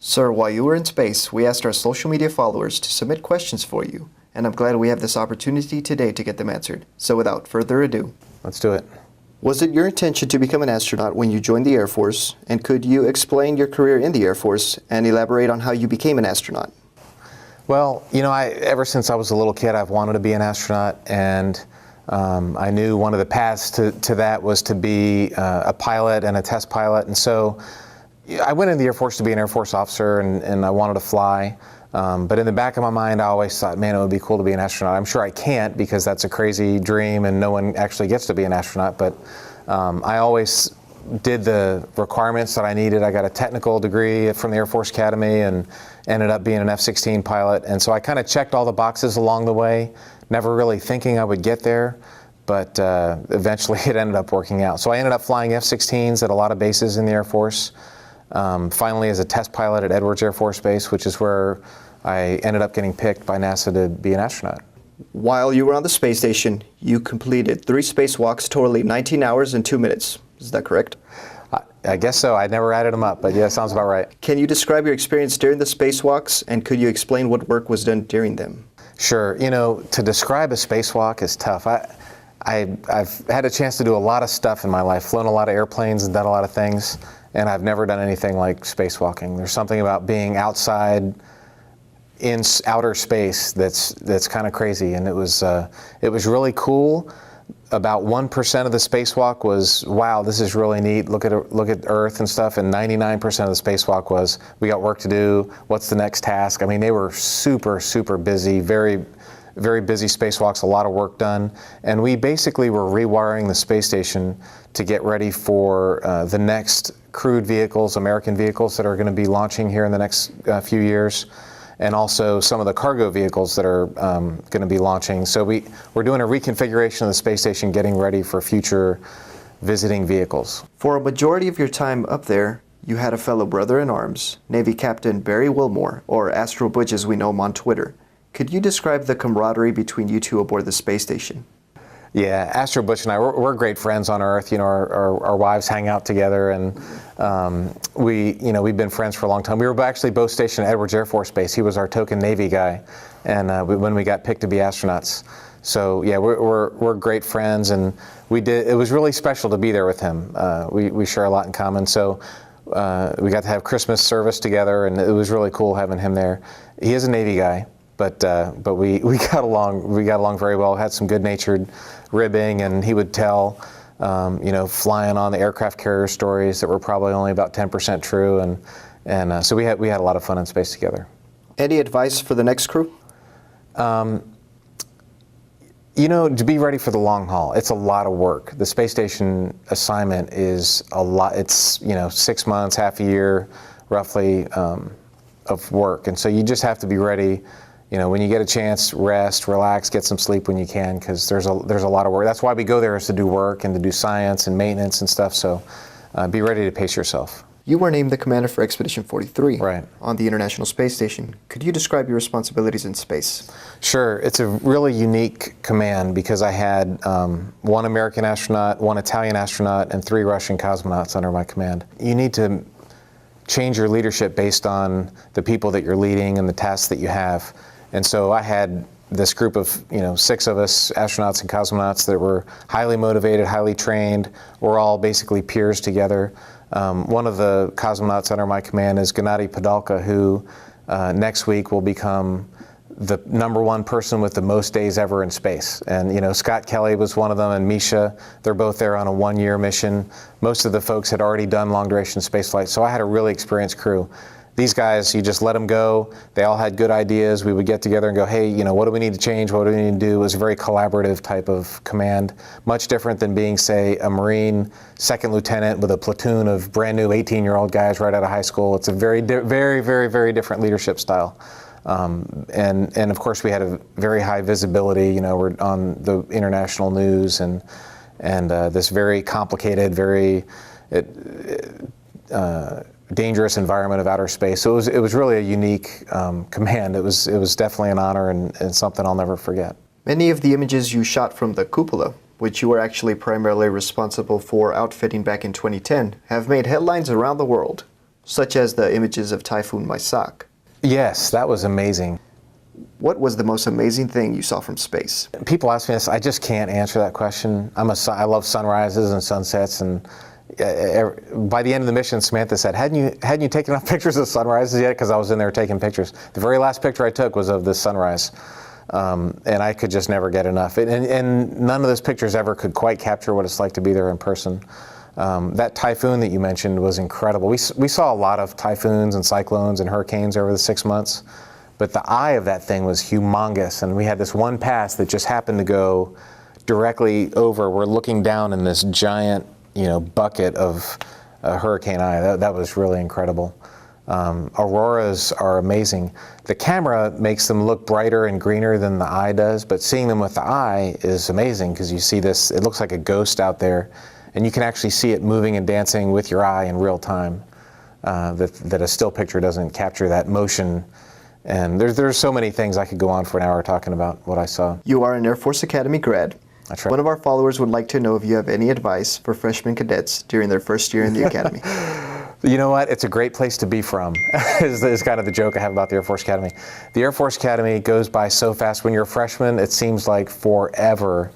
Sir, while you were in space, we asked our social media followers to submit questions for you, and I'm glad we have this opportunity today to get them answered. So without further ado, let's do it. Was it your intention to become an astronaut when you joined the Air Force? And could you explain your career in the Air Force and elaborate on how you became an astronaut? Well, you know, ever since I was a little kid, I've wanted to be an astronaut, and I knew one of the paths to that was to be a pilot and a test pilot. And so I went into the Air Force to be an Air Force officer, and I wanted to fly. But in the back of my mind, I always thought, man, it would be cool to be an astronaut. I'm sure I can't because that's a crazy dream and no one actually gets to be an astronaut. But I always did the requirements that I needed. I got a technical degree from the Air Force Academy and ended up being an F-16 pilot. And so I kind of checked all the boxes along the way, never really thinking I would get there. But eventually it ended up working out. So I ended up flying F-16s at a lot of bases in the Air Force. Finally as a test pilot at Edwards Air Force Base, which is where I ended up getting picked by NASA to be an astronaut. While you were on the space station, you completed 3 spacewalks totaling 19 hours and 2 minutes. Is that correct? I guess so. I never added them up, but yeah, sounds about right. Can you describe your experience during the spacewalks, and could you explain what work was done during them? Sure. You know, to describe a spacewalk is tough. I've had a chance to do a lot of stuff in my life, flown a lot of airplanes and done a lot of things, and I've never done anything like spacewalking. There's something about being outside in outer space that's kind of crazy, and it was really cool. About 1% of the spacewalk was, wow, this is really neat. Look at Earth and stuff. And 99% of the spacewalk was, we got work to do. What's the next task? I mean, they were super, super busy, very, very busy spacewalks, a lot of work done. And we basically were rewiring the space station to get ready for the next crewed vehicles, American vehicles that are going to be launching here in the next few years, and also some of the cargo vehicles that are going to be launching. So we're doing a reconfiguration of the space station, getting ready for future visiting vehicles. For a majority of your time up there, you had a fellow brother in arms, Navy Captain Barry Wilmore, or Astro Butch as we know him on Twitter. Could you describe the camaraderie between you two aboard the space station? Yeah, Astro Butch and I, we're great friends on Earth. You know, our wives hang out together, and we've been friends for a long time. We were actually both stationed at Edwards Air Force Base. He was our token Navy guy, and when we got picked to be astronauts. So yeah, we're great friends, and it was really special to be there with him. We share a lot in common. So we got to have Christmas service together, and it was really cool having him there. He is a Navy guy. But we got along very well. Had some good-natured ribbing, and he would tell flying on the aircraft carrier stories that were probably only about 10% true, and so we had a lot of fun in space together. Any advice for the next crew? You know, to be ready for the long haul. It's a lot of work. The space station assignment is a lot. It's 6 months, half a year, roughly, of work, and so you just have to be ready. You know, when you get a chance, rest, relax, get some sleep when you can, because there's a lot of work. That's why we go there, is to do work and to do science and maintenance and stuff. So be ready to pace yourself. You were named the commander for Expedition 43 right. on the International Space Station. Could you describe your responsibilities in space? Sure. It's a really unique command because I had 1 American astronaut, 1 Italian astronaut, and 3 Russian cosmonauts under my command. You need to change your leadership based on the people that you're leading and the tasks that you have. And so I had this group of 6 of us, astronauts and cosmonauts, that were highly motivated, highly trained. We're all basically peers together. One of the cosmonauts under my command is Gennady Padalka, who next week will become the #1 person with the most days ever in space. And Scott Kelly was one of them, and Misha. They're both there on a 1-year mission. Most of the folks had already done long-duration space flight, so I had a really experienced crew. These guys, you just let them go. They all had good ideas. We would get together and go, hey, what do we need to change? What do we need to do? It was a very collaborative type of command, much different than being, say, a Marine second lieutenant with a platoon of brand new 18-year-old guys right out of high school. It's a very, very, very different leadership style. And of course, we had a very high visibility. We're on the international news and this very complicated, very dangerous environment of outer space. So it was really a unique command. It was definitely an honor and something I'll never forget. Many of the images you shot from the cupola, which you were actually primarily responsible for outfitting back in 2010, have made headlines around the world. such as the images of Typhoon Maisak. Yes, that was amazing. What was the most amazing thing you saw from space? People ask me this, I just can't answer that question. I love sunrises and sunsets, and by the end of the mission, Samantha said, hadn't you taken enough pictures of sunrises yet? Because I was in there taking pictures. The very last picture I took was of this sunrise, and I could just never get enough. And none of those pictures ever could quite capture what it's like to be there in person. That typhoon that you mentioned was incredible. We saw a lot of typhoons and cyclones and hurricanes over the 6 months, but the eye of that thing was humongous, and we had this one pass that just happened to go directly over. We're looking down in this giant, bucket of hurricane eye. That was really incredible. Auroras are amazing. The camera makes them look brighter and greener than the eye does, but seeing them with the eye is amazing because you see this, it looks like a ghost out there, and you can actually see it moving and dancing with your eye in real time. That a still picture doesn't capture that motion. And there's so many things. I could go on for an hour talking about what I saw. You are an Air Force Academy grad. That's right. One of our followers would like to know if you have any advice for freshman cadets during their first year in the Academy. You know what? It's a great place to be from, is kind of the joke I have about the Air Force Academy. The Air Force Academy goes by so fast. When you're a freshman, it seems like forever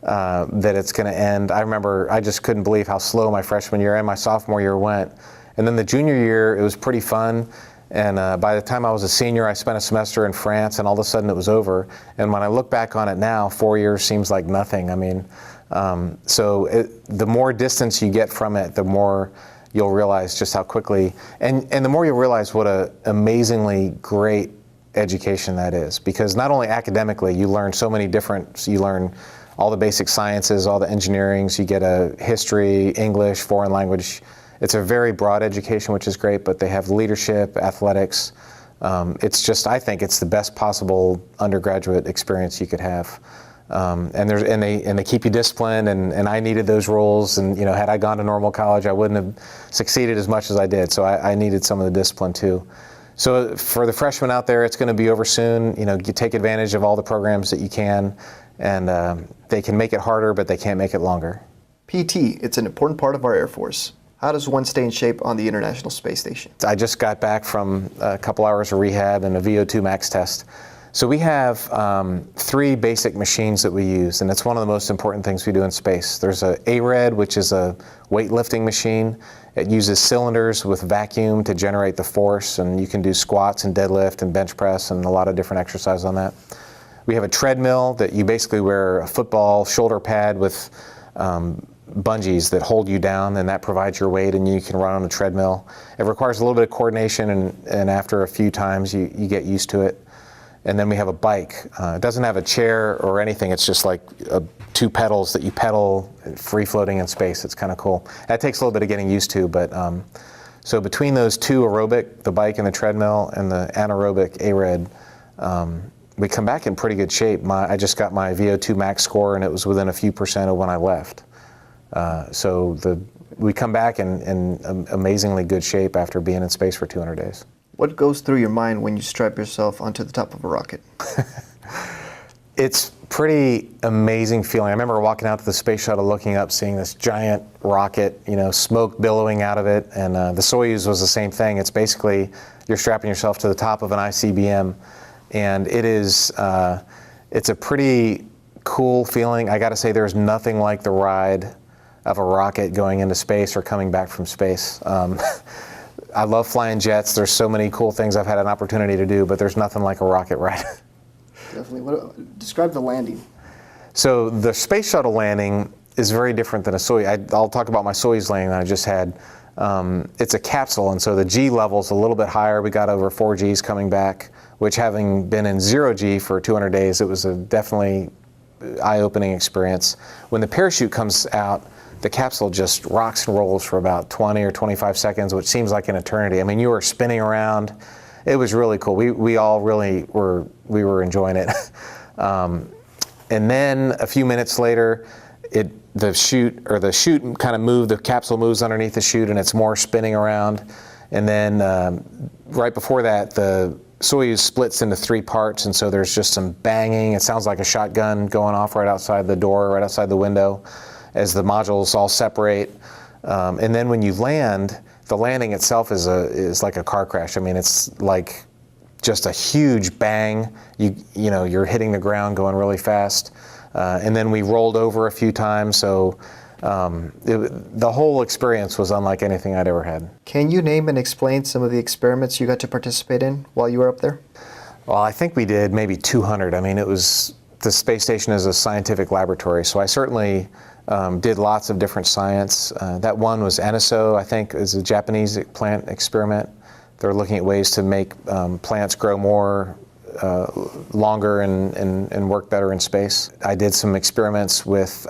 that it's going to end. I remember I just couldn't believe how slow my freshman year and my sophomore year went. And then the junior year, it was pretty fun. And by the time I was a senior, I spent a semester in France, and all of a sudden it was over. And when I look back on it now, 4 years seems like nothing. I mean, the more distance you get from it, the more you'll realize just how quickly, and the more you'll realize what an amazingly great education that is. Because not only academically, you learn so many you learn all the basic sciences, all the engineerings, you get a history, English, foreign language. It's a very broad education, which is great, but they have leadership, athletics. It's just, I think it's the best possible undergraduate experience you could have. And they keep you disciplined, and I needed those rules, and had I gone to normal college, I wouldn't have succeeded as much as I did, so I needed some of the discipline too. So for the freshmen out there, it's going to be over soon. You take advantage of all the programs that you can, and they can make it harder, but they can't make it longer. PT, it's an important part of our Air Force. How does one stay in shape on the International Space Station? I just got back from a couple hours of rehab and a VO2 max test. So we have 3 basic machines that we use, and it's one of the most important things we do in space. There's a ARED, which is a weightlifting machine. It uses cylinders with vacuum to generate the force, and you can do squats and deadlift and bench press and a lot of different exercises on that. We have a treadmill that you basically wear a football shoulder pad with bungees that hold you down, and that provides your weight, and you can run on a treadmill. It requires a little bit of coordination, and after a few times you get used to it. And then we have a bike. It doesn't have a chair or anything. It's just like 2 pedals that you pedal free floating in space. It's kind of cool. That takes a little bit of getting used to, but so between those 2 aerobic, the bike and the treadmill, and the anaerobic ARED, we come back in pretty good shape. I just got my VO2 max score, and it was within a few percent of when I left. We come back in amazingly good shape after being in space for 200 days. What goes through your mind when you strap yourself onto the top of a rocket? It's pretty amazing feeling. I remember walking out to the space shuttle, looking up, seeing this giant rocket, smoke billowing out of it, and the Soyuz was the same thing. It's basically you're strapping yourself to the top of an ICBM, and it's a pretty cool feeling. I got to say, there's nothing like the ride of a rocket going into space or coming back from space. I love flying jets. There's so many cool things I've had an opportunity to do, but there's nothing like a rocket ride. Definitely. Describe the landing. So the space shuttle landing is very different than a Soyuz. I'll talk about my Soyuz landing that I just had. It's a capsule, and so the G level's a little bit higher. We got over 4 Gs coming back, which, having been in 0 G for 200 days, it was a definitely eye-opening experience. When the parachute comes out, the capsule just rocks and rolls for about 20 or 25 seconds, which seems like an eternity. I mean, you were spinning around. It was really cool. We all really were enjoying it. And then a few minutes later, the chute kind of moved. The capsule moves underneath the chute, and it's more spinning around. And then right before that, the Soyuz splits into 3 parts, and so there's just some banging. It sounds like a shotgun going off right outside the door, right outside the window, as the modules all separate. And then when you land, the landing itself is like a car crash. I mean, it's like just a huge bang. You're hitting the ground going really fast. And then we rolled over a few times, so the whole experience was unlike anything I'd ever had. Can you name and explain some of the experiments you got to participate in while you were up there? Well, I think we did maybe 200. I mean, the space station is a scientific laboratory, so I certainly did lots of different science. That one was NSO, I think, is a Japanese plant experiment. They're looking at ways to make plants grow more, longer and work better in space. I did some experiments with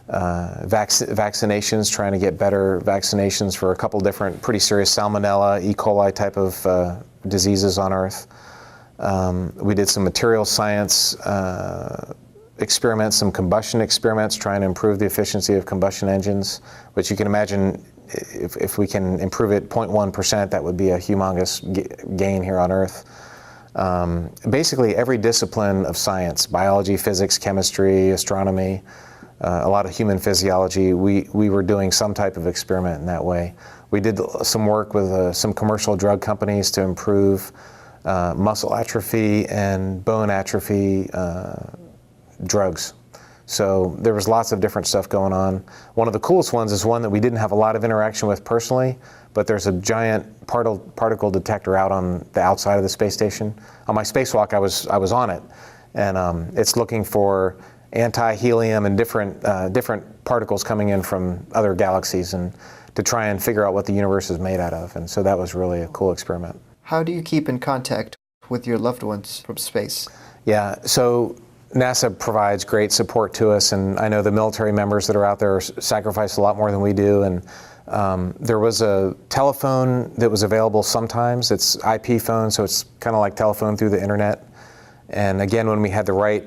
vaccinations, trying to get better vaccinations for a couple different pretty serious Salmonella, E. coli type of diseases on Earth. We did some material science experiments, some combustion experiments, trying to improve the efficiency of combustion engines, which you can imagine if we can improve it 0.1%, that would be a humongous gain here on Earth. Basically every discipline of science, biology, physics, chemistry, astronomy, a lot of human physiology, we were doing some type of experiment in that way. We did some work with some commercial drug companies to improve muscle atrophy and bone atrophy drugs. So there was lots of different stuff going on. One of the coolest ones is one that we didn't have a lot of interaction with personally, but there's a giant particle detector out on the outside of the space station. On my spacewalk, I was on it, and it's looking for anti-helium and different particles coming in from other galaxies, and to try and figure out what the universe is made out of. And so that was really a cool experiment. How do you keep in contact with your loved ones from space? Yeah, so NASA provides great support to us, and I know the military members that are out there sacrifice a lot more than we do. And there was a telephone that was available sometimes. It's IP phone, so it's kind of like telephone through the internet. And again, when we had the right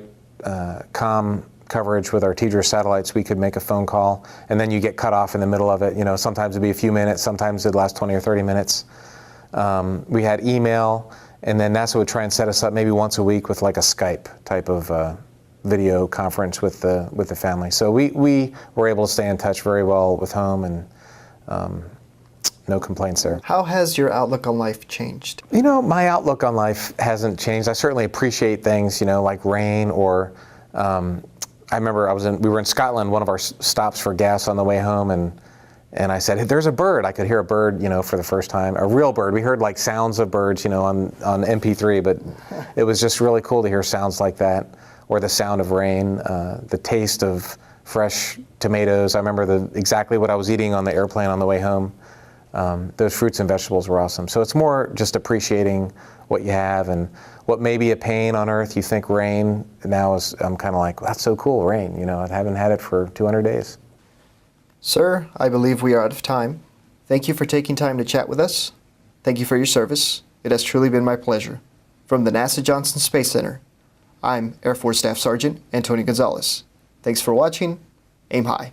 comm coverage with our TDRS satellites, we could make a phone call, and then you get cut off in the middle of it. You know, sometimes it'd be a few minutes, sometimes it'd last 20 or 30 minutes. We had email, and then NASA would try and set us up maybe once a week with like a Skype type of video conference with the family. So we were able to stay in touch very well with home, and no complaints there. How has your outlook on life changed? You know, my outlook on life hasn't changed. I certainly appreciate things, you know, like rain, or I remember we were in Scotland, one of our stops for gas on the way home, and I said, hey, there's a bird. I could hear a bird, you know, for the first time, a real bird. We heard like sounds of birds, you know, on MP3, but it was just really cool to hear sounds like that, or the sound of rain, the taste of fresh tomatoes. I remember exactly what I was eating on the airplane on the way home. Those fruits and vegetables were awesome. So it's more just appreciating what you have, and what may be a pain on Earth, you think rain, now I'm kind of like, well, that's so cool, rain. You know, I haven't had it for 200 days. Sir, I believe we are out of time. Thank you for taking time to chat with us. Thank you for your service. It has truly been my pleasure. From the NASA Johnson Space Center, I'm Air Force Staff Sergeant Antonio Gonzalez. Thanks for watching. Aim high.